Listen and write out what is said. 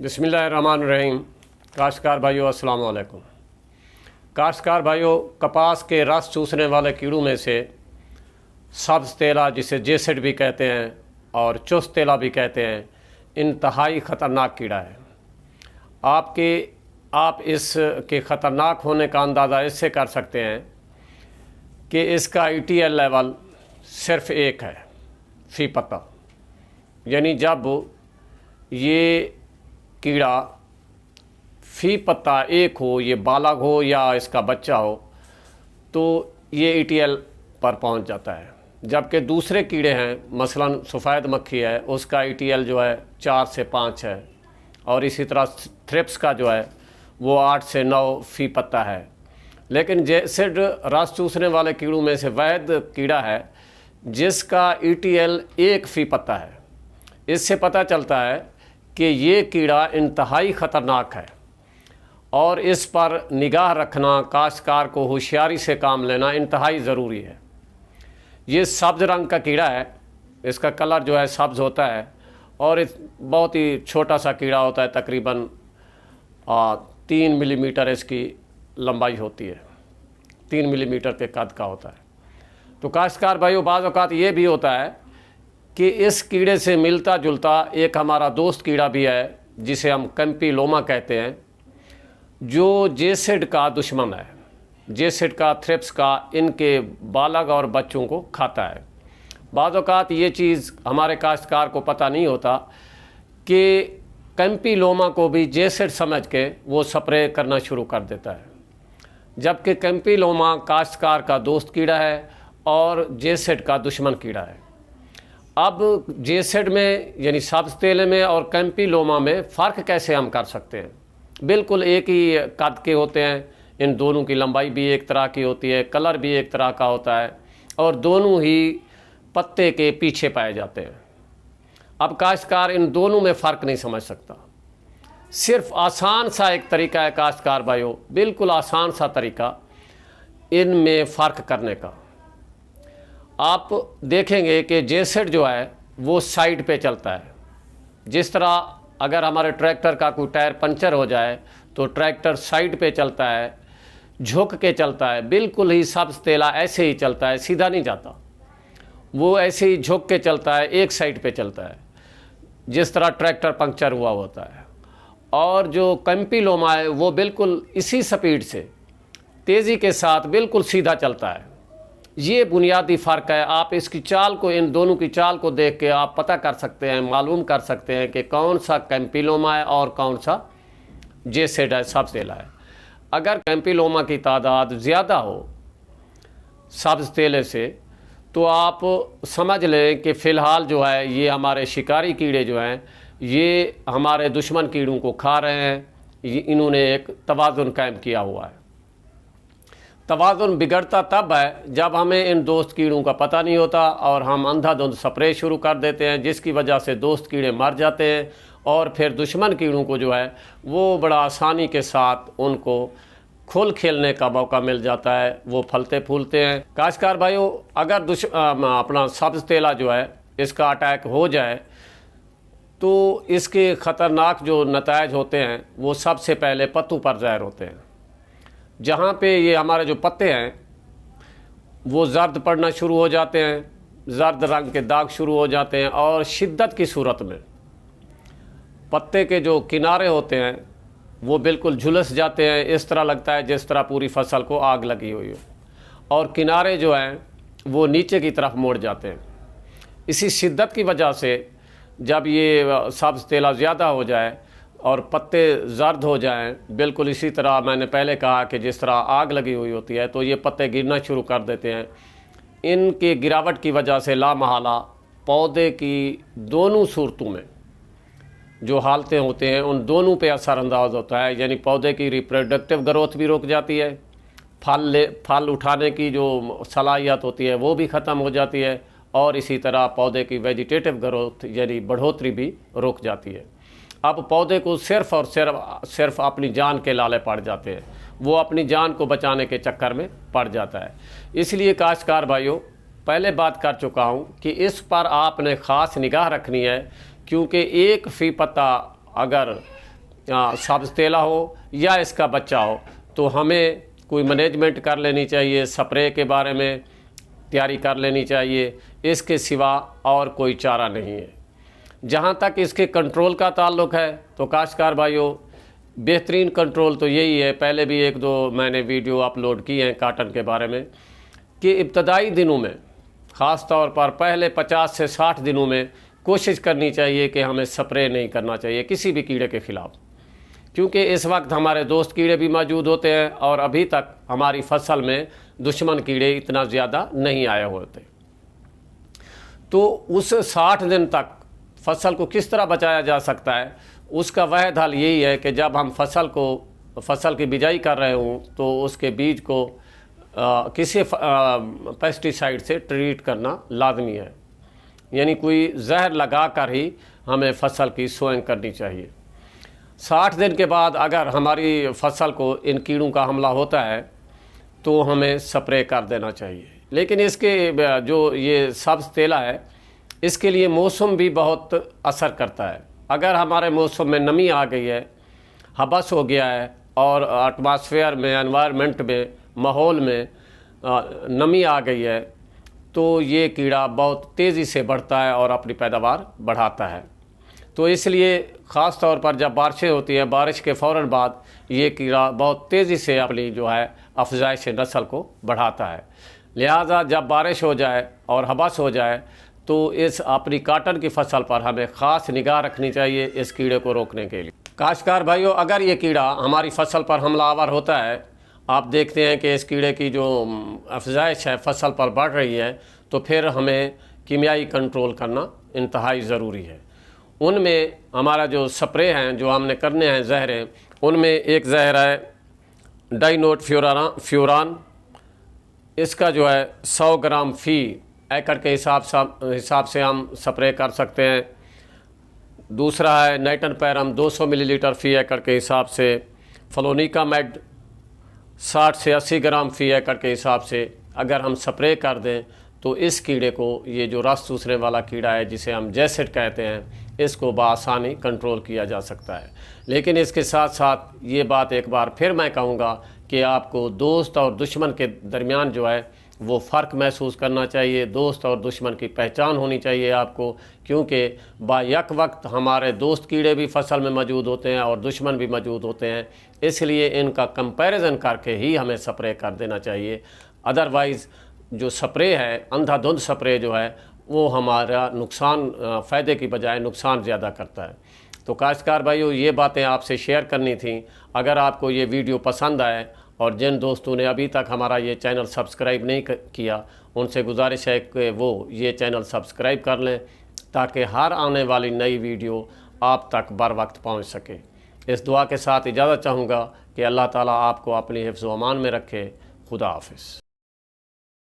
बिस्मिल्लाहिर्रहमानिर्रहीम। काश्तकार भाइयों अस्सलाम वालेकुम। काश्तकार भाइयों, कपास के रस चूसने वाले कीड़ों में से सब्ज़ तेला, जिसे जेसिड भी कहते हैं और चुस्त तेला भी कहते हैं, इंतहाई ख़तरनाक कीड़ा है। आप इसके ख़तरनाक होने का अंदाज़ा इससे कर सकते हैं कि इसका ETL लेवल सिर्फ़ 1 है फ़ी पत्ता। यानी जब ये कीड़ा फ़ी पत्ता 1 हो, ये बालग हो या इसका बच्चा हो, तो ये ETL पर पहुंच जाता है। जबकि दूसरे कीड़े हैं, मसलन सफ़ेद मक्खी है, उसका ETL जो है 4 से 5 है, और इसी तरह थ्रिप्स का जो है वो 8 से 9 फ़ी पत्ता है। लेकिन जेसिड रस चूसने वाले कीड़ों में से वैध कीड़ा है जिसका ETL 1 फ़ी पत्ता है। इससे पता चलता है कि ये कीड़ा इंतहाई ख़तरनाक है और इस पर निगाह रखना, काश्तकार को होशियारी से काम लेना इंतहाई ज़रूरी है। ये सब्ज़ रंग का कीड़ा है, इसका कलर जो है सब्ज़ होता है और बहुत ही छोटा सा कीड़ा होता है, तकरीबन 3 मिलीमीटर इसकी लंबाई होती है, 3 मिलीमीटर के कद का होता है। तो काश्तकार भाइयों, बाज़ औक़ात ये भी होता है कि इस कीड़े से मिलता जुलता एक हमारा दोस्त कीड़ा भी है जिसे हम कैंपिलोमा कहते हैं, जो जेसिड का दुश्मन है। जेसिड का, थ्रिप्स का, इनके बालग और बच्चों को खाता है। बाज़ औक़ात ये चीज़ हमारे काश्तकार को पता नहीं होता कि कैंपिलोमा को भी जेसिड समझ के वो स्प्रे करना शुरू कर देता है, जबकि कैंपिलोमा काश्तकार का दोस्त कीड़ा है और जेसिड का दुश्मन कीड़ा है। अब जेसिड में यानी सब्ज़ तेले में और कैंपिलोमा में फ़र्क कैसे हम कर सकते हैं? बिल्कुल एक ही कद के होते हैं, इन दोनों की लंबाई भी एक तरह की होती है, कलर भी एक तरह का होता है और दोनों ही पत्ते के पीछे पाए जाते हैं। अब काश्तकार इन दोनों में फ़र्क नहीं समझ सकता। सिर्फ आसान सा एक तरीका है काश्तकार भाइयों, बिल्कुल आसान सा तरीका इनमें फ़र्क करने का। आप देखेंगे कि जेसिड जो है वो साइड पे चलता है। जिस तरह अगर हमारे ट्रैक्टर का कोई टायर पंचर हो जाए तो ट्रैक्टर साइड पे चलता है, झुक के चलता है, बिल्कुल ही सब्ज़ तेला ऐसे ही चलता है, सीधा नहीं जाता, वो ऐसे ही झुक के चलता है, एक साइड पे चलता है, जिस तरह ट्रैक्टर पंक्चर हुआ होता है। और जो कैंपिलोमा है वो बिल्कुल इसी स्पीड से, तेज़ी के साथ बिल्कुल सीधा चलता है। ये बुनियादी फ़र्क है। आप इसकी चाल को, इन दोनों की चाल को देख के आप पता कर सकते हैं, मालूम कर सकते हैं कि कौन सा कैंपिलोमा है और कौन सा जेसिड है, सब्ज़ तेला है। अगर कैंपिलोमा की तादाद ज़्यादा हो सब्ज़ तेले से, तो आप समझ लें कि फ़िलहाल जो है ये हमारे शिकारी कीड़े जो हैं ये हमारे दुश्मन कीड़ों को खा रहे हैं। इन्होंने एक तवाज़ुन कायम किया हुआ है। तवाज़ुन बिगड़ता तब है जब हमें इन दोस्त कीड़ों का पता नहीं होता और हम अंधाधुंध स्प्रे शुरू कर देते हैं, जिसकी वजह से दोस्त कीड़े मर जाते हैं और फिर दुश्मन कीड़ों को जो है वो बड़ा आसानी के साथ उनको खुल खेलने का मौका मिल जाता है, वो फलते फूलते हैं। काश्तकार भाइयों, अगर अपना सब्ज़ तेला जो है इसका अटैक हो जाए तो इसके ख़तरनाक जो नतायज होते हैं वो सबसे पहले पत्तों पर ज़ाहिर होते हैं। जहाँ पे ये हमारे जो पत्ते हैं वो जर्द पड़ना शुरू हो जाते हैं, जर्द रंग के दाग शुरू हो जाते हैं और शिद्दत की सूरत में पत्ते के जो किनारे होते हैं वो बिल्कुल झुलस जाते हैं। इस तरह लगता है जिस तरह पूरी फसल को आग लगी हुई हो और किनारे जो हैं वो नीचे की तरफ मुड़ जाते हैं। इसी शिद्दत की वजह से जब ये सब्ज़ तेला ज़्यादा हो जाए और पत्ते जर्द हो जाएं, बिल्कुल इसी तरह मैंने पहले कहा कि जिस तरह आग लगी हुई होती है, तो ये पत्ते गिरना शुरू कर देते हैं। इनके गिरावट की वजह से लामहला पौधे की दोनों सूरतों में जो हालतें होते हैं उन दोनों पे असरअंदाज होता है। यानी पौधे की रिप्रोडक्टिव ग्रोथ भी रुक जाती है, फल उठाने की जो सलाहियत होती है वो भी ख़त्म हो जाती है और इसी तरह पौधे की वेजिटेटिव ग्रोथ यानी बढ़ोतरी भी रुक जाती है। अब पौधे को सिर्फ़ और सिर्फ अपनी जान के लाले पड़ जाते हैं, वो अपनी जान को बचाने के चक्कर में पड़ जाता है। इसलिए काश्तकार भाइयों, पहले बात कर चुका हूँ कि इस पर आपने ख़ास निगाह रखनी है, क्योंकि 1 फ़ी पत्ता अगर सब्ज़ तेला हो या इसका बच्चा हो, तो हमें कोई मैनेजमेंट कर लेनी चाहिए, स्प्रे के बारे में तैयारी कर लेनी चाहिए। इसके सिवा और कोई चारा नहीं है। जहाँ तक इसके कंट्रोल का ताल्लुक़ है तो काश्तकार भाइयों, बेहतरीन कंट्रोल तो यही है, पहले भी 1-2 मैंने वीडियो अपलोड की हैं काटन के बारे में, कि इब्तदाई दिनों में ख़ास तौर पर पहले 50 से 60 दिनों में कोशिश करनी चाहिए कि हमें स्प्रे नहीं करना चाहिए किसी भी कीड़े के ख़िलाफ़, क्योंकि इस वक्त हमारे दोस्त कीड़े भी मौजूद होते हैं और अभी तक हमारी फसल में दुश्मन कीड़े इतना ज़्यादा नहीं आए होते। तो उस 60 दिन तक फसल को किस तरह बचाया जा सकता है, उसका वह हल यही है कि जब हम फसल की बिजाई कर रहे हों तो उसके बीज को किसी पेस्टिसाइड से ट्रीट करना लाजमी है, यानी कोई जहर लगा कर ही हमें फसल की सोइंग करनी चाहिए। 60 दिन के बाद अगर हमारी फसल को इन कीड़ों का हमला होता है तो हमें स्प्रे कर देना चाहिए। लेकिन इसके जो ये सब्ज़ तेला है, इसके लिए मौसम भी बहुत असर करता है। अगर हमारे मौसम में नमी आ गई है, हबस हो गया है और एटमॉस्फेयर में, एनवायरनमेंट में, माहौल में नमी आ गई है, तो ये कीड़ा बहुत तेज़ी से बढ़ता है और अपनी पैदावार बढ़ाता है। तो इसलिए ख़ास तौर पर जब बारिशें होती हैं, बारिश के फ़ौरन बाद ये कीड़ा बहुत तेज़ी से अपनी जो है अफजाइश नस्ल को बढ़ाता है। लिहाजा जब बारिश हो जाए और हबस हो जाए तो इस अपनी काटन की फसल पर हमें ख़ास निगाह रखनी चाहिए इस कीड़े को रोकने के लिए। काश्तकार भाइयों, अगर ये कीड़ा हमारी फसल पर हमलावर होता है, आप देखते हैं कि इस कीड़े की जो अफजाइश है फसल पर बढ़ रही है, तो फिर हमें कीमियाई कंट्रोल करना इंतहाई ज़रूरी है। उनमें हमारा जो स्प्रे हैं जो हमने करने हैं जहरें, उनमें एक जहर है डाइनोट फ्यूरान। इसका जो है 100 ग्राम फ़ी एकड़ के हिसाब से हम स्प्रे कर सकते हैं। दूसरा है नाइटन पैरम 200 मिलीलीटर फ़ी एकड़ के हिसाब से। फ्लोनिकामेड 60 से 80 ग्राम फ़ी एकड़ के हिसाब से अगर हम स्प्रे कर दें तो इस कीड़े को, ये जो रस चूसने वाला कीड़ा है जिसे हम जैसिड कहते हैं, इसको बआसानी कंट्रोल किया जा सकता है। लेकिन इसके साथ साथ ये बात एक बार फिर मैं कहूँगा कि आपको दोस्त और दुश्मन के दरमियान जो है वो फ़र्क महसूस करना चाहिए। दोस्त और दुश्मन की पहचान होनी चाहिए आपको, क्योंकि बायक वक्त हमारे दोस्त कीड़े भी फसल में मौजूद होते हैं और दुश्मन भी मौजूद होते हैं। इसलिए इनका कंपैरिजन करके ही हमें स्प्रे कर देना चाहिए। अदरवाइज़ जो स्प्रे है, अंधाधुंध स्प्रे जो है, वो हमारा नुकसान, फ़ायदे की बजाय नुकसान ज़्यादा करता है। तो काश्तकार भाइयों, ये बातें आपसे शेयर करनी थी। अगर आपको ये वीडियो पसंद आए और जिन दोस्तों ने अभी तक हमारा ये चैनल सब्सक्राइब नहीं किया, उनसे गुजारिश है कि वो ये चैनल सब्सक्राइब कर लें ताकि हर आने वाली नई वीडियो आप तक बर वक्त पहुँच सके। इस दुआ के साथ इजाज़त चाहूँगा कि अल्लाह ताला आपको अपनी हिफ्ज़ व अमान में रखे। खुदा हाफ़िज़।